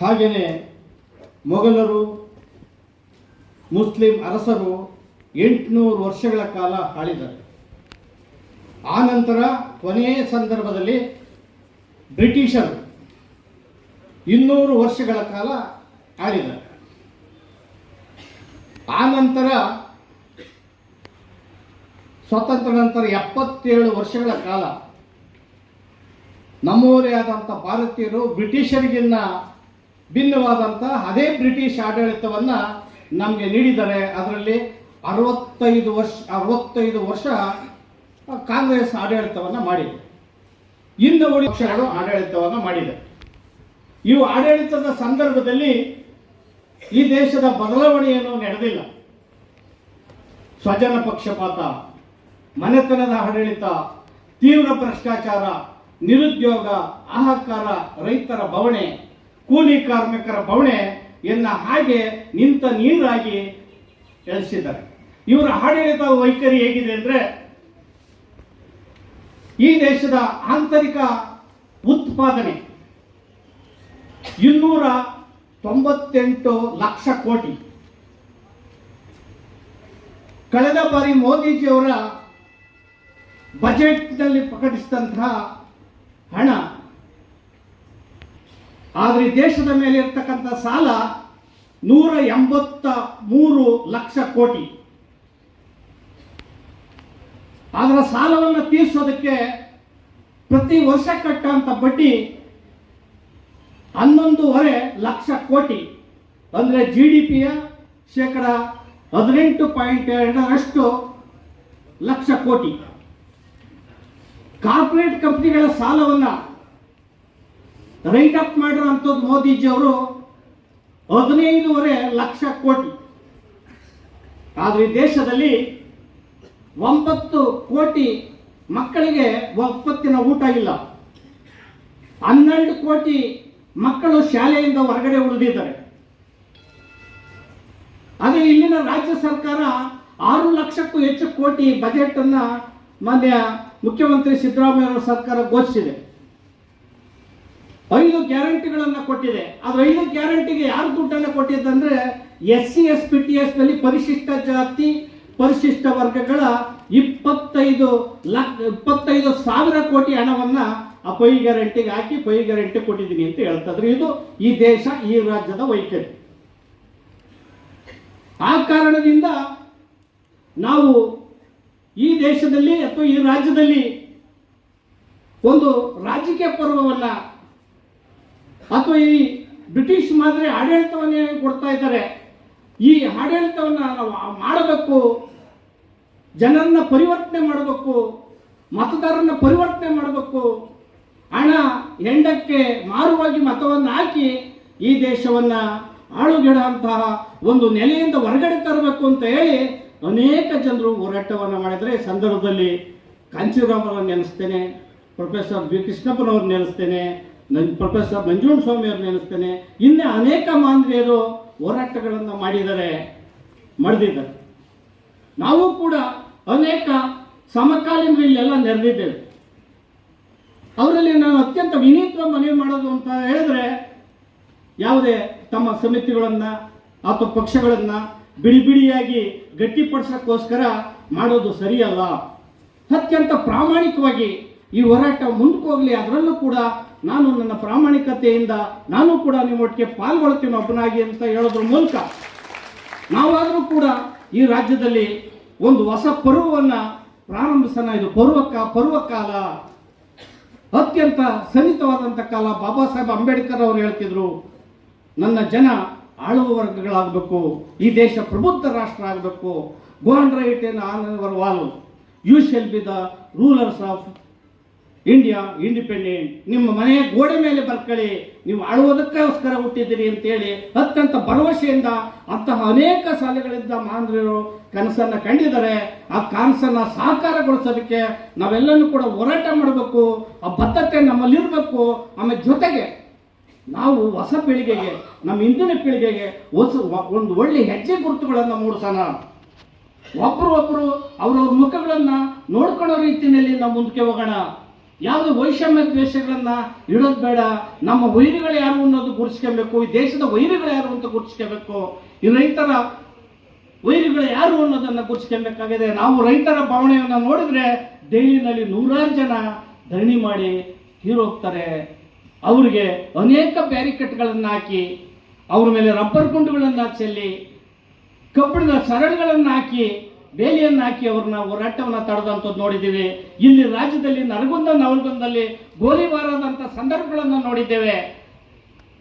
ಹಾಗೆಯೇ ಮೊಘಲರು ಮುಸ್ಲಿಂ ಅರಸರು 800 ವರ್ಷಗಳ ಕಾಲ ಆಳಿದ್ದಾರೆ. ಆನಂತರ ಕೊನೆಯ ಸಂದರ್ಭದಲ್ಲಿ ಬ್ರಿಟಿಷರು 200 ವರ್ಷಗಳ ಕಾಲ ಆಳಿದ್ದಾರೆ. ಆನಂತರ ಸ್ವಾತಂತ್ರ್ಯ ನಂತರ 77 ವರ್ಷಗಳ ಕಾಲ ನಮ್ಮವರೇ ಆದಂಥ ಭಾರತೀಯರು ಬ್ರಿಟಿಷರಿಗಿನ್ನ ಭಿನ್ನವಾದಂಥ ಅದೇ ಬ್ರಿಟಿಷ್ ಆಡಳಿತವನ್ನು ನಮಗೆ ನೀಡಿದ್ದಾರೆ. ಅದರಲ್ಲಿ 65 ವರ್ಷ ಕಾಂಗ್ರೆಸ್ ಆಡಳಿತವನ್ನು ಮಾಡಿದೆ. ಇನ್ನು ಉಳಿದ ಪಕ್ಷಗಳು ಆಡಳಿತವನ್ನು ಮಾಡಿದೆ. ಇವು ಆಡಳಿತದ ಸಂದರ್ಭದಲ್ಲಿ ಈ ದೇಶದ ಬದಲಾವಣೆಯನ್ನು ನಡೆದಿಲ್ಲ. ಸ್ವಜನ ಪಕ್ಷಪಾತ, ಮನೆತನದ ಆಡಳಿತ, ತೀವ್ರ ಭ್ರಷ್ಟಾಚಾರ, ನಿರುದ್ಯೋಗ, ಅಹಂಕಾರ, ರೈತರ ಬವಣೆ, ಕೂಲಿ ಕಾರ್ಮಿಕರ ಬವಣೆ ಹಾಗೆ ನಿಂತ ನೀರಾಗಿ ಎಳಿಸಿದ್ದಾರೆ. ಇವರ ಆಡಳಿತ ವೈಖರಿ ಹೇಗಿದೆ ಅಂದರೆ, ಈ ದೇಶದ ಆಂತರಿಕ ಉತ್ಪಾದನೆ 298 ಲಕ್ಷ ಕೋಟಿ. ಕಳೆದ ಬಾರಿ ಮೋದಿಜಿಯವರ ಬಜೆಟ್ನಲ್ಲಿ ಪ್ರಕಟಿಸಿದಂತಹ ಹಣ, ಆದರೆ ದೇಶದ ಮೇಲೆ ಇರ್ತಕ್ಕಂಥ ಸಾಲ 183 ಲಕ್ಷ ಕೋಟಿ. ಅದರ ಸಾಲವನ್ನು ತೀರಿಸೋದಕ್ಕೆ ಪ್ರತಿ ವರ್ಷ ಕಟ್ಟಂತ ಬಡ್ಡಿ 11.5 ಲಕ್ಷ ಕೋಟಿ, ಅಂದರೆ GDPಯ 18.2% ಲಕ್ಷ ಕೋಟಿ. ಕಾರ್ಪೊರೇಟ್ ಕಂಪನಿಗಳ ಸಾಲವನ್ನು ರೈಟ್ ಅಪ್ ಮಾಡಿರುವಂಥದ್ದು ಮೋದಿಜಿಯವರು 15.5 ಲಕ್ಷ ಕೋಟಿ. ಆದರೆ ದೇಶದಲ್ಲಿ 9 ಕೋಟಿ ಮಕ್ಕಳಿಗೆ ಒಪ್ಪತ್ತಿನ ಊಟ ಇಲ್ಲ. 12 ಕೋಟಿ ಮಕ್ಕಳು ಶಾಲೆಯಿಂದ ಹೊರಗಡೆ ಉಳಿದಿದ್ದಾರೆ. ಅದೇ ಇಲ್ಲಿನ ರಾಜ್ಯ ಸರ್ಕಾರ 6 ಲಕ್ಷಕ್ಕೂ ಹೆಚ್ಚು ಕೋಟಿ ಬಜೆಟ್ ಅನ್ನ ಮಾನ್ಯ ಮುಖ್ಯಮಂತ್ರಿ ಸಿದ್ದರಾಮಯ್ಯ ಅವರ ಸರ್ಕಾರ ಘೋಷಿಸಿದೆ. 5 ಗ್ಯಾರಂಟಿಗಳನ್ನು ಕೊಟ್ಟಿದೆ. ಆದ್ರೆ 5 ಗ್ಯಾರಂಟಿಗೆ ಯಾರು ದುಡ್ಡನ್ನು ಕೊಟ್ಟಿದ್ದಂದ್ರೆ SC ST TS ನಲ್ಲಿ ಪರಿಶಿಷ್ಟ ಜಾತಿ ಪರಿಶಿಷ್ಟ ವರ್ಗಗಳ 25,000 ಕೋಟಿ ಹಣವನ್ನ ಆ 5 ಗ್ಯಾರಂಟಿಗೆ ಹಾಕಿ 5 ಗ್ಯಾರಂಟಿ ಕೊಟ್ಟಿದ್ದೀನಿ ಅಂತ ಹೇಳ್ತಿದ್ರು. ಇದು ಈ ದೇಶ, ಈ ರಾಜ್ಯದ ವೈಖರಿ. ಆ ಕಾರಣದಿಂದ ನಾವು ಈ ದೇಶದಲ್ಲಿ ಅಥವಾ ಈ ರಾಜ್ಯದಲ್ಲಿ ಒಂದು ರಾಜಕೀಯ ಪರ್ವವನ್ನ ಅಥವಾ ಈ ಬ್ರಿಟಿಷ್ ಮಾದರಿ ಆಡಳಿತವನ್ನೇ ಕೊಡ್ತಾ ಇದ್ದಾರೆ. ಈ ಆಡಳಿತವನ್ನು ನಾವು ಮಾಡಬೇಕು, ಜನರನ್ನ ಪರಿವರ್ತನೆ ಮಾಡಬೇಕು, ಮತದಾರರನ್ನ ಪರಿವರ್ತನೆ ಮಾಡಬೇಕು, ಹಣ ಹೆಂಡಕ್ಕೆ ಮಾರುವಾಗಿ ಮತವನ್ನು ಹಾಕಿ ಈ ದೇಶವನ್ನ ಆಳುಗೆಡುವಂತಹ ಒಂದು ನೆಲೆಯಿಂದ ಹೊರಗಡೆ ತರಬೇಕು ಅಂತ ಹೇಳಿ ಅನೇಕ ಜನರು ಹೋರಾಟವನ್ನು ಮಾಡಿದರೆ. ಸಂದರ್ಭದಲ್ಲಿ ಕಾಂಚೀರಾಮರನ್ನು ನೆನೆಸ್ತೇನೆ, ಪ್ರೊಫೆಸರ್ ಬಿ ಕೃಷ್ಣಪ್ಪನವ್ರು ನೆನೆಸ್ತೇನೆ, ಪ್ರೊಫೆಸರ್ ನಂಜುಂಡಸ್ವಾಮಿ ಅವ್ರು ನೆನೆಸ್ತೇನೆ. ಇನ್ನೇ ಅನೇಕ ಮಾಂದ್ರಿಯರು ಹೋರಾಟಗಳನ್ನು ಮಾಡಿದ್ದಾರೆ. ನಾವು ಕೂಡ ಅನೇಕ ಸಮಕಾಲೀನರು ಇಲ್ಲೆಲ್ಲ ನೆರೆದಿದ್ದೇವೆ. ಅವರಲ್ಲಿ ನಾನು ಅತ್ಯಂತ ವಿನೀತ ಮನವಿ ಮಾಡೋದು ಅಂತ ಹೇಳಿದ್ರೆ, ಯಾವುದೇ ತಮ್ಮ ಸಮಿತಿಗಳನ್ನು ಅಥವಾ ಪಕ್ಷಗಳನ್ನು ಬಿಡಿಯಾಗಿ ಗಟ್ಟಿಪಡಿಸೋಕ್ಕೋಸ್ಕರ ಮಾಡೋದು ಸರಿಯಲ್ಲ. ಅತ್ಯಂತ ಪ್ರಾಮಾಣಿಕವಾಗಿ ಈ ಹೋರಾಟ ಮುಂದಕ್ಕೆ ಹೋಗಲಿ. ಅದರಲ್ಲೂ ಕೂಡ ನಾನು ನನ್ನ ಪ್ರಾಮಾಣಿಕತೆಯಿಂದ ನಾನು ಕೂಡ ನಿಮ್ಮೊಟ್ಟಿಗೆ ಪಾಲ್ಗೊಳ್ತೀನಿ ಒಬ್ಬನಾಗಿ ಅಂತ ಹೇಳೋದ್ರ ಮೂಲಕ ನಾವಾದರೂ ಕೂಡ ಈ ರಾಜ್ಯದಲ್ಲಿ ಒಂದು ಹೊಸ ಪರ್ವವನ್ನು ಪ್ರಾರಂಭಿಸೋಣ. ಇದು ಪರ್ವಕಾಲ, ಅತ್ಯಂತ ಸನ್ನಿಹಿತವಾದಂಥ ಕಾಲ. ಬಾಬಾ ಸಾಹೇಬ್ ಅಂಬೇಡ್ಕರ್ ಅವರು ಹೇಳ್ತಿದ್ರು, ನನ್ನ ಜನ ಆಳುವ ವರ್ಗಗಳಾಗಬೇಕು, ಈ ದೇಶ ಪ್ರಬುದ್ಧ ರಾಷ್ಟ್ರ ಆಗಬೇಕು. Go and write in on our wall, you shall be the rulers of India independent. ನಿಮ್ಮ ಮನೆಯ ಗೋಡೆ ಮೇಲೆ ಬರ್ಕೊಳ್ಳಿ, ನೀವು ಆಳುವುದಕ್ಕೋಸ್ಕರ ಹುಟ್ಟಿದ್ದೀರಿ ಅಂತೇಳಿ ಅತ್ಯಂತ ಭರವಸೆಯಿಂದ ಅಂತಹ ಅನೇಕ ಶಾಲೆಗಳಿಂದ ಮಾಂದ್ರಿಯರು ಕನಸನ್ನು ಕಂಡಿದ್ದಾರೆ. ಆ ಕನಸನ್ನು ಸಾಕಾರಗೊಳಿಸೋದಕ್ಕೆ ನಾವೆಲ್ಲನೂ ಕೂಡ ಹೋರಾಟ ಮಾಡಬೇಕು. ಆ ಬದ್ಧತೆ ನಮ್ಮಲ್ಲಿರಬೇಕು. ಆಮೇಲೆ ಜೊತೆಗೆ ನಾವು ಹೊಸ ಪೀಳಿಗೆಗೆ, ನಮ್ಮ ಹಿಂದಿನ ಪೀಳಿಗೆಗೆ ಒಂದು ಒಳ್ಳೆ ಹೆಜ್ಜೆ ಗುರುತುಗಳನ್ನು ಮೂಡಿಸೋಣ. ಒಬ್ಬರು ಅವ್ರವ್ರ ಮುಖಗಳನ್ನು ನೋಡ್ಕೊಳ್ಳೋ ರೀತಿಯಲ್ಲಿ ನಾವು ಮುಂದಕ್ಕೆ ಹೋಗೋಣ. ಯಾವುದು ವೈಷಮ್ಯ ದ್ವೇಷಗಳನ್ನ ಇಡೋದು ಬೇಡ. ನಮ್ಮ ವೈರಿಗಳು ಯಾರು ಅನ್ನೋದು ಗುರುತಿಸ್ಕೋಬೇಕು. ಈ ದೇಶದ ವೈರಿಗಳು ಯಾರು ಅಂತ ಗುರುತಿಸ್ಕೋಬೇಕು. ಈ ರೈತರ ವೈರಿಗಳು ಯಾರು ಅನ್ನೋದನ್ನ ಗುರುತಿಸ್ಕೊಬೇಕಾಗಿದೆ. ನಾವು ರೈತರ ಭಾವನೆಯನ್ನ ನೋಡಿದ್ರೆ ದೆಹಲಿನಲ್ಲಿ 100 ಜನ ಧರಣಿ ಮಾಡಿ ತೀರೋಗ್ತಾರೆ. ಅವರಿಗೆ ಅನೇಕ ಬ್ಯಾರಿಕೇಡ್ಗಳನ್ನು ಹಾಕಿ, ಅವ್ರ ಮೇಲೆ ರಬ್ಬರ್ ಗುಂಡುಗಳನ್ನು ಚೆಲ್ಲಿ, ಕಬ್ಬಿಣದ ಸರಳುಗಳನ್ನು ಹಾಕಿ, ಬೇಲಿಯನ್ನು ಹಾಕಿ ಅವ್ರನ್ನ ಹೋರಾಟವನ್ನು ತಡೆದಂಥದ್ದು ನೋಡಿದ್ದೀವಿ. ಇಲ್ಲಿ ರಾಜ್ಯದಲ್ಲಿ ನವಲಗುಂದಲ್ಲಿ ಗೋಲಿಬಾರದಂಥ ಸಂದರ್ಭಗಳನ್ನು ನೋಡಿದ್ದೇವೆ.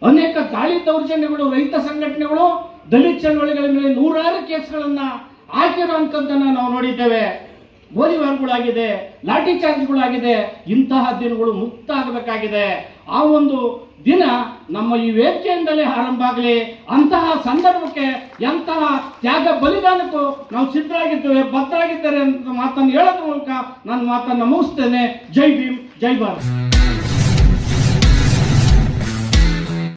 ಅನೇಕ ದಾಳಿ ದೌರ್ಜನ್ಯಗಳು, ರೈತ ಸಂಘಟನೆಗಳು ದಲಿತ ಚಳವಳಿಗಳ ಮೇಲೆ 100 ಕೇಸ್ಗಳನ್ನ ಹಾಕಿರುವಂಥದ್ದನ್ನು ನಾವು ನೋಡಿದ್ದೇವೆ. ಗೋಲಿಬಾರ್ಗಳಾಗಿದೆ, ಲಾಠಿ ಚಾರ್ಜ್ಗಳಾಗಿದೆ. ಇಂತಹ ದಿನಗಳು ಮುಕ್ತ ಆಗಬೇಕಾಗಿದೆ. ಆ ಒಂದು ದಿನ ನಮ್ಮ ಈ ವೇದಿಕೆಯಿಂದಲೇ ಆರಂಭ ಆಗಲಿ. ಅಂತಹ ಸಂದರ್ಭಕ್ಕೆ, ಎಂತಹ ತ್ಯಾಗ ಬಲಿದಾನಕ್ಕೂ ನಾವು ಸಿದ್ಧರಾಗಿದ್ದೇವೆ, ಬದ್ಧರಾಗಿದ್ದೇವೆ ಅಂತ ಮಾತನ್ನು ಹೇಳೋದ್ರ ಮೂಲಕ ನನ್ನ ಮಾತನ್ನು ಮುಗಿಸ್ತೇನೆ. ಜೈ ಭೀಮ್, ಜೈ ಭಾರತ್.